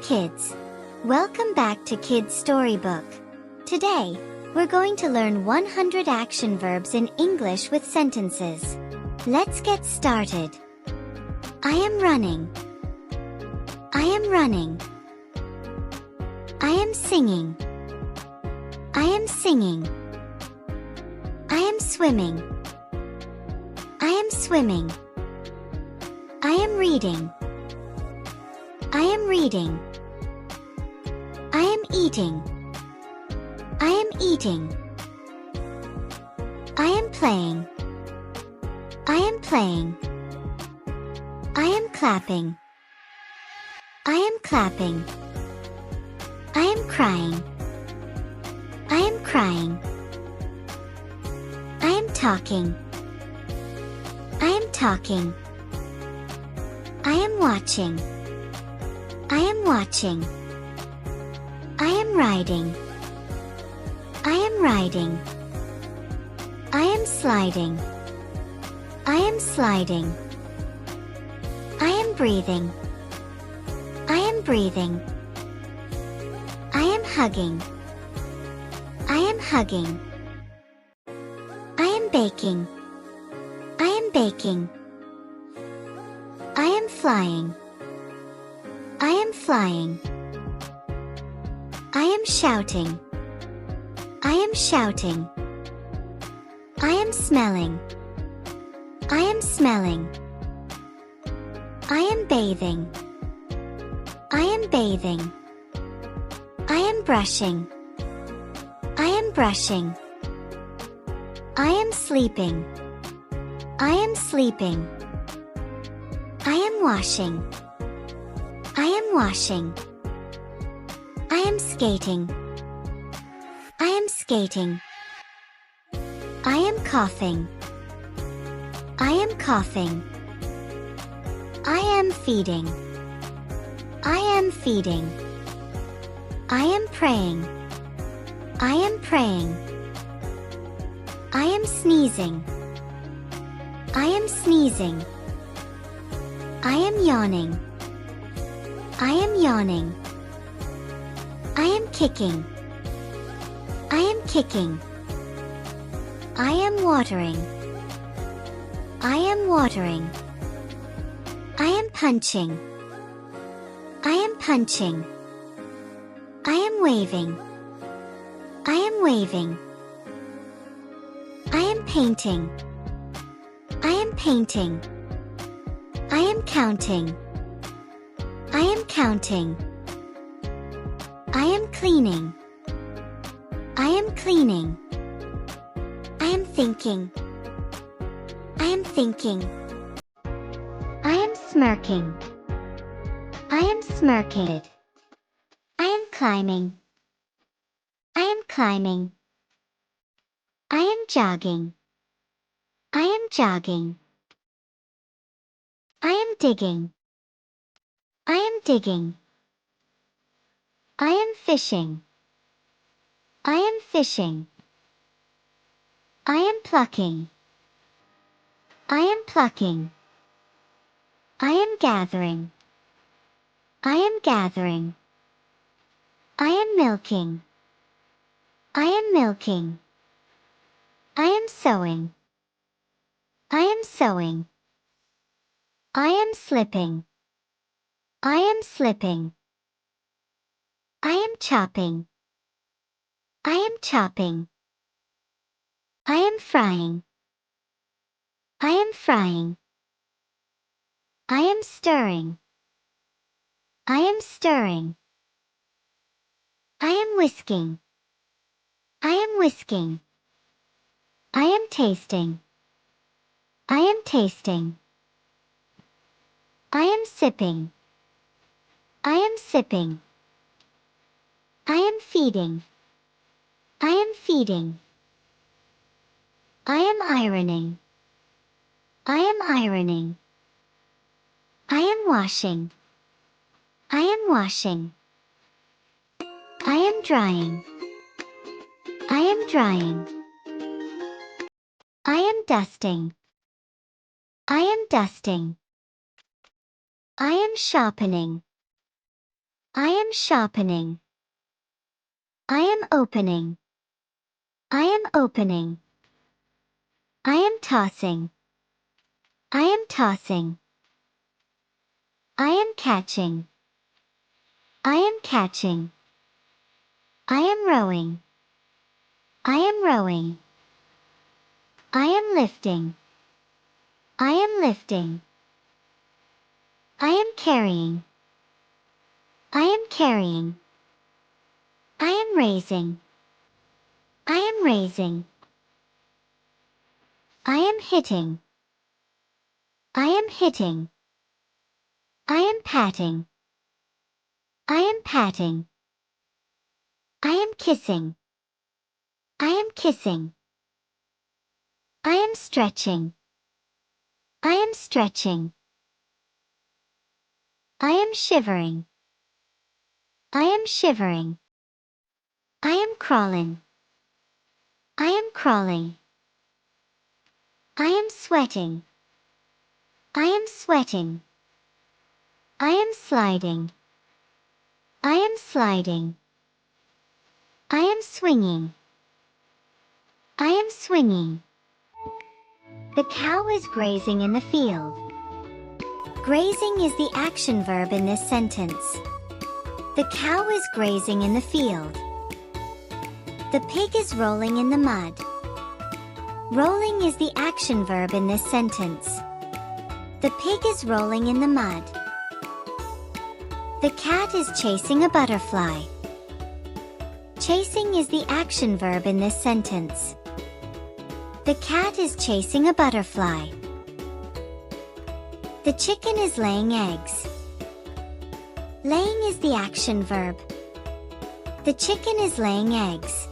kids! Welcome back to Kids Storybook. Today, we're going to learn 100 action verbs in English with sentences. Let's get started. I am running. I am running. I am singing. I am singing. I am swimming. I am swimming. I am reading. I am reading. I am eating. I am eating. I am playing. I am playing. I am clapping. I am clapping. I am crying. I am crying. I am talking. I am talking. I am watching. I am watching. I am riding. I am riding. I am sliding. I am sliding. I am breathing. I am breathing. I am hugging. I am hugging. I am baking. I am baking. I am flying. I am flying. I am shouting. I am shouting. I am smelling. I am smelling. I am bathing. I am bathing. I am brushing. I am brushing. I am sleeping. I am sleeping. I am washing. I am washing. I am skating. I am skating. I am coughing. I am coughing. I am feeding. I am feeding. I am praying. I am praying. I am sneezing. I am sneezing. I am yawning. I am yawning. I am kicking. I am kicking. I am watering. I am watering. I am punching. I am punching. I am waving. I am waving. I am painting. I am painting. I am counting. I am counting. I am cleaning. I am cleaning. I am thinking. I am thinking. I am smirking. I am smirking. I am climbing. I am climbing. I am jogging. I am jogging. I am digging. I am digging. I am fishing. I am fishing. I am plucking. I am plucking. I am gathering. I am gathering. I am milking. I am milking. I am sewing. I am sewing. I am slipping. I am slipping. I am chopping. I am chopping. I am frying. I am frying. I am stirring. I am stirring. I am whisking. I am whisking. I am tasting. I am tasting. I am sipping. I am sipping. I am feeding. I am feeding. I am ironing. I am ironing. I am washing. I am washing. I am drying. I am drying. I am dusting. I am dusting. I am sharpening. I am sharpening. I am opening. I am opening. I am tossing. I am tossing. I am catching. I am catching. I am rowing. I am rowing. I am lifting. I am lifting. I am carrying. I am carrying. I am raising. I am raising. I am hitting. I am hitting. I am patting. I am patting. I am kissing. I am kissing. I am stretching. I am stretching. I am shivering. I am shivering. I am crawling. I am crawling. I am sweating. I am sweating. I am sliding. I am sliding. I am swinging. I am swinging. The cow is grazing in the field. Grazing is the action verb in this sentence. The cow is grazing in the field. The pig is rolling in the mud. Rolling is the action verb in this sentence. The pig is rolling in the mud. The cat is chasing a butterfly. Chasing is the action verb in this sentence. The cat is chasing a butterfly. The chicken is laying eggs. Laying is the action verb. The chicken is laying eggs.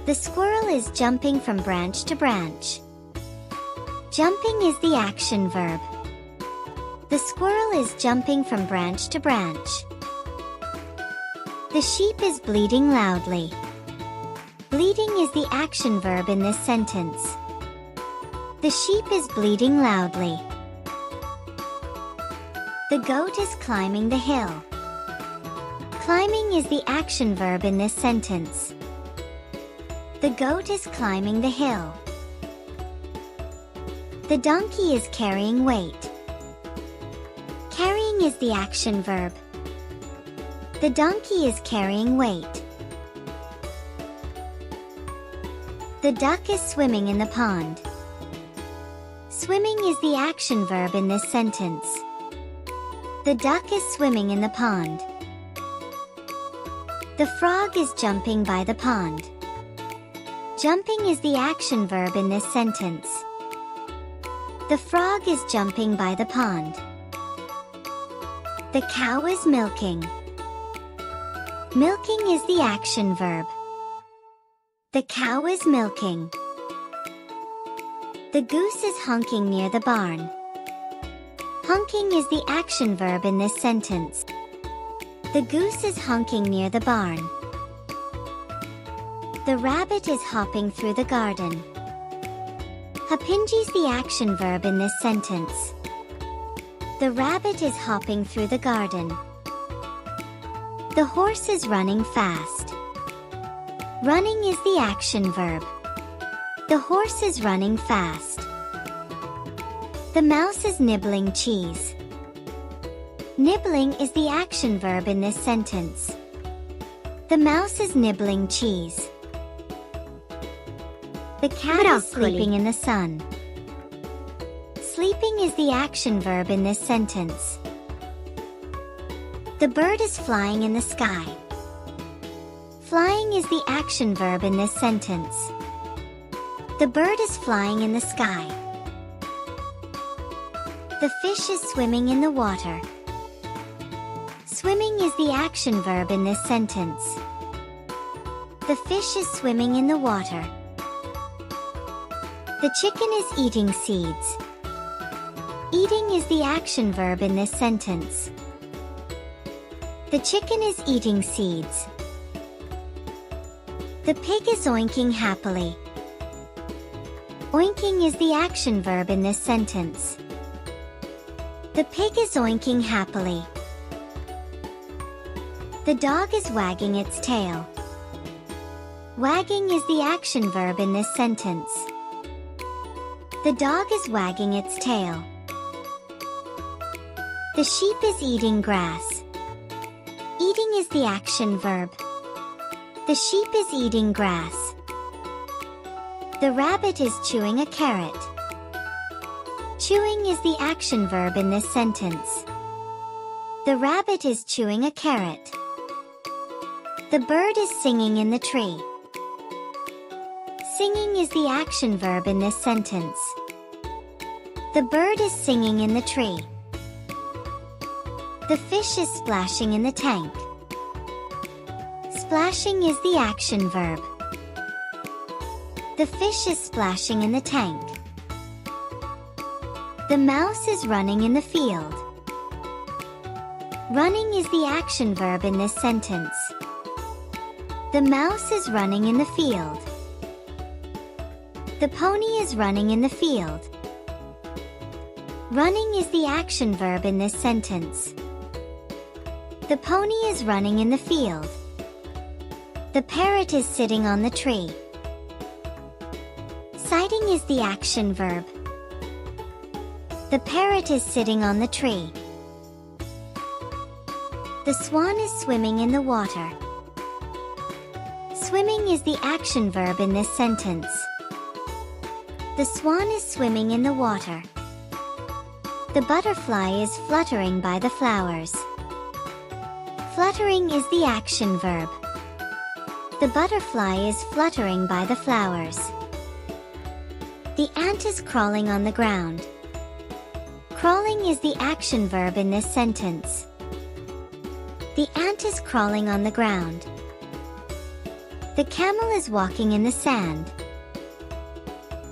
The squirrel is jumping from branch to branch. Jumping is the action verb. The squirrel is jumping from branch to branch. The sheep is bleating loudly. Bleating is the action verb in this sentence. The sheep is bleating loudly. The goat is climbing the hill. Climbing is the action verb in this sentence. The goat is climbing the hill. The donkey is carrying weight. Carrying is the action verb. The donkey is carrying weight. The duck is swimming in the pond. Swimming is the action verb in this sentence. The duck is swimming in the pond. The frog is jumping by the pond. Jumping is the action verb in this sentence. The frog is jumping by the pond. The cow is milking. Milking is the action verb. The cow is milking. The goose is honking near the barn. Honking is the action verb in this sentence. The goose is honking near the barn. The rabbit is hopping through the garden. Hapinji is the action verb in this sentence. The rabbit is hopping through the garden. The horse is running fast. Running is the action verb. The horse is running fast. The mouse is nibbling cheese. Nibbling is the action verb in this sentence. The mouse is nibbling cheese. The cat is sleeping in the sun. Sleeping is the action verb in this sentence. The bird is flying in the sky. Flying is the action verb in this sentence. The bird is flying in the sky. The fish is swimming in the water. Swimming is the action verb in this sentence. The fish is swimming in the water. The chicken is eating seeds. Eating is the action verb in this sentence. The chicken is eating seeds. The pig is oinking happily. Oinking is the action verb in this sentence. The pig is oinking happily. The dog is wagging its tail. Wagging is the action verb in this sentence. The dog is wagging its tail. The sheep is eating grass. Eating is the action verb. The sheep is eating grass. The rabbit is chewing a carrot. Chewing is the action verb in this sentence. The rabbit is chewing a carrot. The bird is singing in the tree. Singing is the action verb in this sentence. The bird is singing in the tree. The fish is splashing in the tank. Splashing is the action verb. The fish is splashing in the tank. The mouse is running in the field. Running is the action verb in this sentence. The mouse is running in the field. The pony is running in the field. Running is the action verb in this sentence. The pony is running in the field. The parrot is sitting on the tree. Sighting is the action verb. The parrot is sitting on the tree. The swan is swimming in the water. Swimming is the action verb in this sentence. The swan is swimming in the water. The butterfly is fluttering by the flowers. Fluttering is the action verb. The butterfly is fluttering by the flowers. The ant is crawling on the ground. Crawling is the action verb in this sentence. The ant is crawling on the ground. The camel is walking in the sand.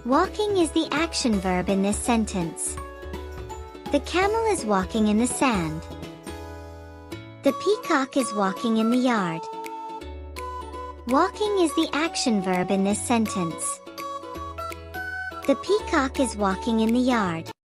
Walking is the action verb in this sentence. The camel is walking in the sand. The peacock is walking in the yard. Walking is the action verb in this sentence. The peacock is walking in the yard.